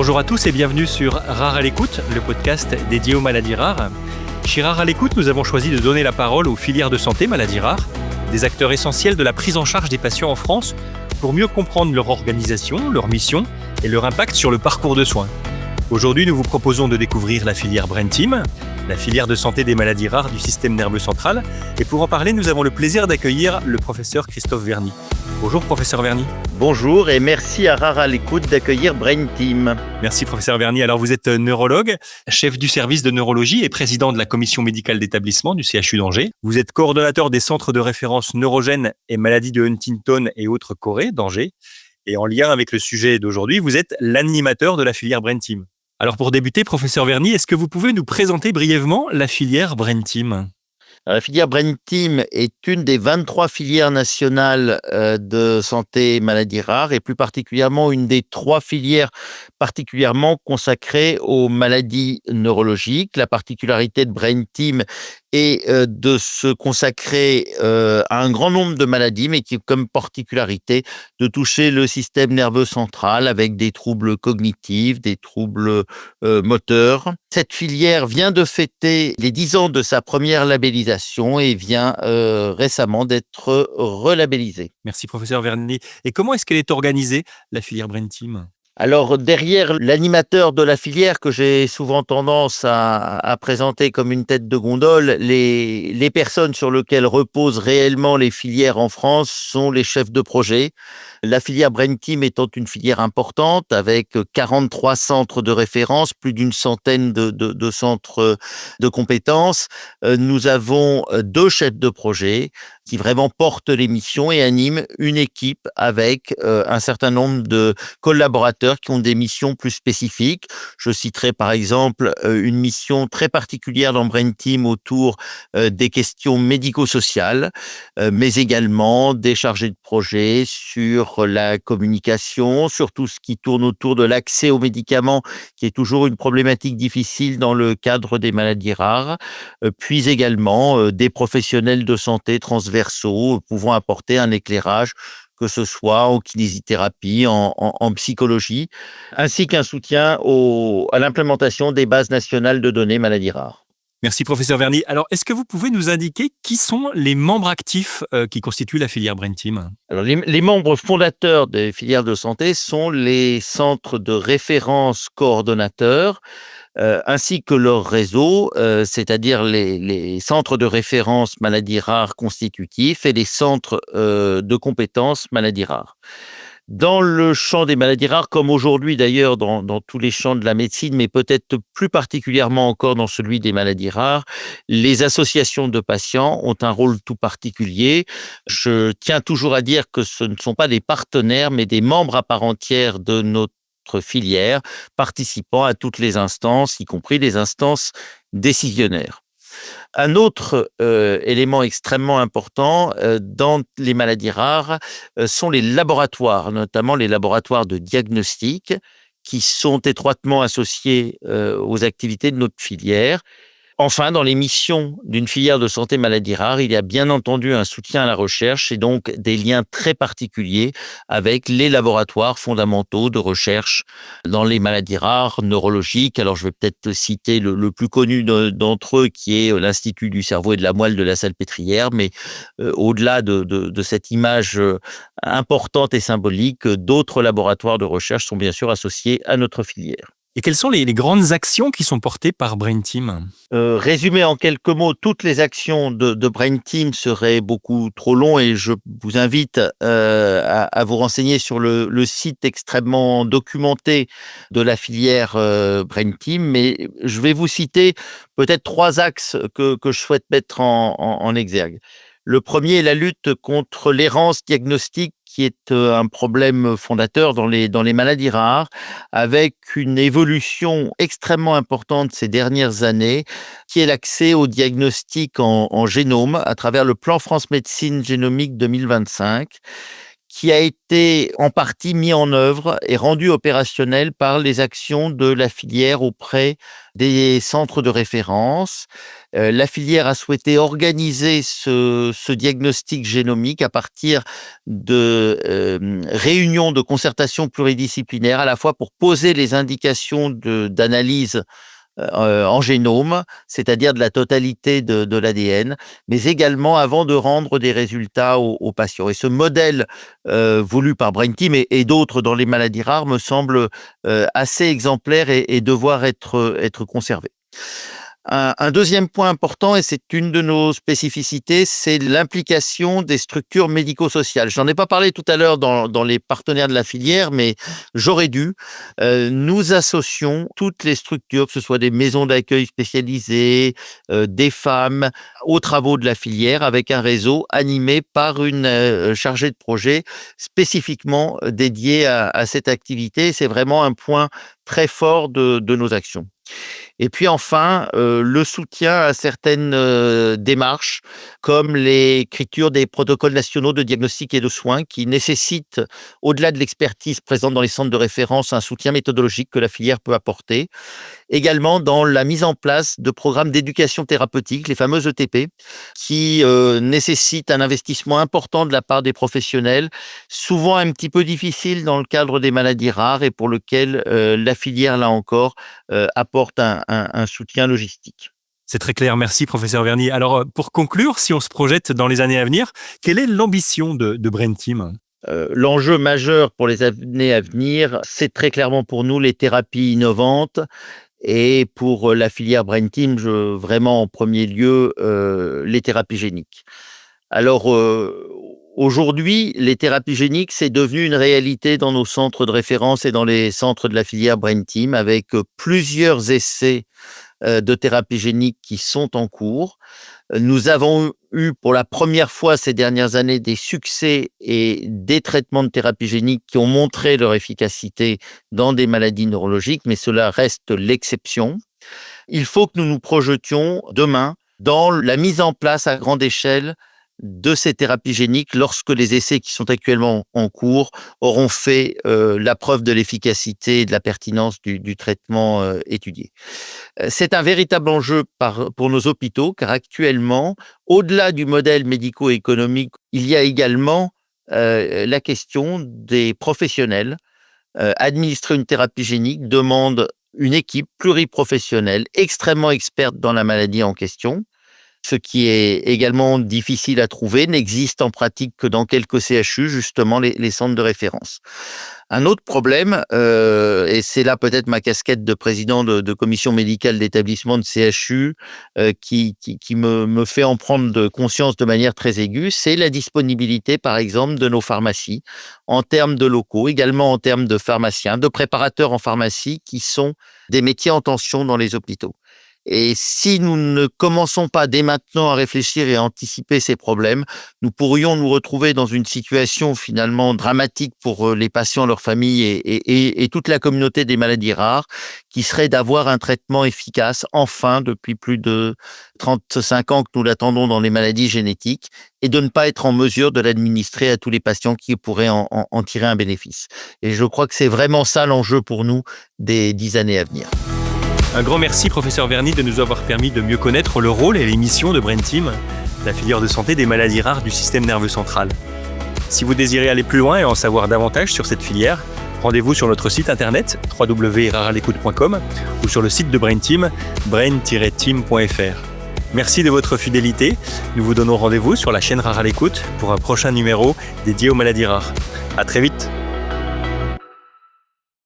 Bonjour à tous et bienvenue sur Rare à l'écoute, le podcast dédié aux maladies rares. Chez Rare à l'écoute, nous avons choisi de donner la parole aux filières de santé maladies rares, des acteurs essentiels de la prise en charge des patients en France, pour mieux comprendre leur organisation, leur mission et leur impact sur le parcours de soins. Aujourd'hui, nous vous proposons de découvrir la filière Brain Team, la filière de santé des maladies rares du système nerveux central. Et pour en parler, nous avons le plaisir d'accueillir le professeur Christophe Verny. Bonjour professeur Verny. Bonjour et merci à Rare à l'écoute d'accueillir Brain Team. Merci professeur Verny. Alors vous êtes neurologue, chef du service de neurologie et président de la commission médicale d'établissement du CHU d'Angers. Vous êtes coordonnateur des centres de référence neurogènes et maladies de Huntington et autres chorées d'Angers. Et en lien avec le sujet d'aujourd'hui, vous êtes l'animateur de la filière Brain Team. Alors pour débuter, professeur Verny, est-ce que vous pouvez nous présenter brièvement la filière Brain Team ? La filière Brain Team est une des 23 filières nationales de santé maladies rares et plus particulièrement une des 3 filières particulièrement consacrées aux maladies neurologiques. La particularité de Brain Team est de se consacrer à un grand nombre de maladies, mais qui a comme particularité de toucher le système nerveux central avec des troubles cognitifs, des troubles moteurs. Cette filière vient de fêter les 10 ans de sa première labellisation et vient récemment d'être relabellisée. Merci professeur Verny. Et comment est-ce qu'elle est organisée, la filière Brain Team ? Alors derrière l'animateur de la filière que j'ai souvent tendance à présenter comme une tête de gondole, les personnes sur lesquelles reposent réellement les filières en France sont les chefs de projet. La filière Brain Team étant une filière importante avec 43 centres de référence, plus d'une centaine de centres de compétences, nous avons 2 chefs de projet qui vraiment portent les missions et animent une équipe avec un certain nombre de collaborateurs qui ont des missions plus spécifiques. Je citerai par exemple une mission très particulière dans Brain Team autour des questions médico-sociales, mais également des chargés de projet sur la communication, sur tout ce qui tourne autour de l'accès aux médicaments, qui est toujours une problématique difficile dans le cadre des maladies rares, puis également des professionnels de santé transversaux pouvant apporter un éclairage, que ce soit en kinésithérapie, en psychologie, ainsi qu'un soutien à l'implémentation des bases nationales de données maladies rares. Merci professeur Verny. Alors, est-ce que vous pouvez nous indiquer qui sont les membres actifs qui constituent la filière Brain Team ? Alors, les membres fondateurs des filières de santé sont les centres de référence coordonnateurs, ainsi que leur réseau, c'est-à-dire les centres de référence maladies rares constitutifs et les centres de compétences maladies rares. Dans le champ des maladies rares, comme aujourd'hui d'ailleurs dans tous les champs de la médecine, mais peut-être plus particulièrement encore dans celui des maladies rares, les associations de patients ont un rôle tout particulier. Je tiens toujours à dire que ce ne sont pas des partenaires, mais des membres à part entière de notre filière, participant à toutes les instances, y compris les instances décisionnaires. Un autre élément extrêmement important dans les maladies rares sont les laboratoires, notamment les laboratoires de diagnostic qui sont étroitement associés aux activités de notre filière. Enfin, dans les missions d'une filière de santé maladies rares, il y a bien entendu un soutien à la recherche et donc des liens très particuliers avec les laboratoires fondamentaux de recherche dans les maladies rares neurologiques. Alors, je vais peut-être citer le plus connu d'entre eux qui est l'Institut du cerveau et de la moelle de la Salpêtrière, mais au-delà de cette image importante et symbolique, d'autres laboratoires de recherche sont bien sûr associés à notre filière. Et quelles sont les grandes actions qui sont portées par Brain Team ? Résumer en quelques mots toutes les actions de Brain Team serait beaucoup trop long et je vous invite à vous renseigner sur le site extrêmement documenté de la filière Brain Team, mais je vais vous citer peut-être 3 axes que je souhaite mettre en exergue. Le premier est la lutte contre l'errance diagnostique qui est un problème fondateur dans les maladies rares, avec une évolution extrêmement importante ces dernières années, qui est l'accès au diagnostic en génome à travers le plan France Médecine Génomique 2025, qui a été en partie mis en œuvre et rendu opérationnel par les actions de la filière auprès des centres de référence. La filière a souhaité organiser ce diagnostic génomique à partir de réunions de concertation pluridisciplinaire, à la fois pour poser les indications d'analyse en génome, c'est-à-dire de la totalité de l'ADN, mais également avant de rendre des résultats aux patients. Et ce modèle voulu par BrainTeam et d'autres dans les maladies rares me semble assez exemplaire et devoir être conservé. Un deuxième point important, et c'est une de nos spécificités, c'est l'implication des structures médico-sociales. Je n'en ai pas parlé tout à l'heure dans les partenaires de la filière, mais j'aurais dû. Nous associons toutes les structures, que ce soit des maisons d'accueil spécialisées, des femmes, aux travaux de la filière, avec un réseau animé par une chargée de projet spécifiquement dédiée à cette activité. C'est vraiment un point très fort de nos actions. Et puis enfin, le soutien à certaines démarches, comme l'écriture des protocoles nationaux de diagnostic et de soins, qui nécessitent, au-delà de l'expertise présente dans les centres de référence, un soutien méthodologique que la filière peut apporter. Également dans la mise en place de programmes d'éducation thérapeutique, les fameux ETP, qui nécessitent un investissement important de la part des professionnels, souvent un petit peu difficile dans le cadre des maladies rares et pour lequel la filière, là encore, apporte un soutien logistique. C'est très clair, merci professeur Verny. Alors pour conclure, si on se projette dans les années à venir, quelle est l'ambition de BrainTeam ? L'enjeu majeur pour les années à venir, c'est très clairement pour nous les thérapies innovantes. Et pour la filière BrainTeam, vraiment en premier lieu, les thérapies géniques. Alors, aujourd'hui, les thérapies géniques, c'est devenu une réalité dans nos centres de référence et dans les centres de la filière BrainTeam, avec plusieurs essais de thérapie génique qui sont en cours. Nous avons eu pour la première fois ces dernières années des succès et des traitements de thérapie génique qui ont montré leur efficacité dans des maladies neurologiques, mais cela reste l'exception. Il faut que nous nous projetions demain dans la mise en place à grande échelle de ces thérapies géniques lorsque les essais qui sont actuellement en cours auront fait la preuve de l'efficacité et de la pertinence du traitement étudié. C'est un véritable enjeu pour nos hôpitaux, car actuellement, au-delà du modèle médico-économique, il y a également la question des professionnels. Administrer une thérapie génique demande une équipe pluriprofessionnelle extrêmement experte dans la maladie en question. Ce qui est également difficile à trouver, n'existe en pratique que dans quelques CHU, justement les centres de référence. Un autre problème, et c'est là peut-être ma casquette de président de commission médicale d'établissement de CHU qui me fait en prendre conscience de manière très aiguë, c'est la disponibilité, par exemple, de nos pharmacies, en termes de locaux, également en termes de pharmaciens, de préparateurs en pharmacie, qui sont des métiers en tension dans les hôpitaux. Et si nous ne commençons pas dès maintenant à réfléchir et à anticiper ces problèmes, nous pourrions nous retrouver dans une situation finalement dramatique pour les patients, leurs familles et toute la communauté des maladies rares, qui serait d'avoir un traitement efficace, enfin, depuis plus de 35 ans que nous l'attendons dans les maladies génétiques, et de ne pas être en mesure de l'administrer à tous les patients qui pourraient en tirer un bénéfice. Et je crois que c'est vraiment ça l'enjeu pour nous des 10 années à venir. Un grand merci, professeur Verny, de nous avoir permis de mieux connaître le rôle et les missions de BrainTeam, la filière de santé des maladies rares du système nerveux central. Si vous désirez aller plus loin et en savoir davantage sur cette filière, rendez-vous sur notre site internet www.rarealecoute.com ou sur le site de BrainTeam, brain-team.fr. Merci de votre fidélité. Nous vous donnons rendez-vous sur la chaîne Rare à l'écoute pour un prochain numéro dédié aux maladies rares. À très vite.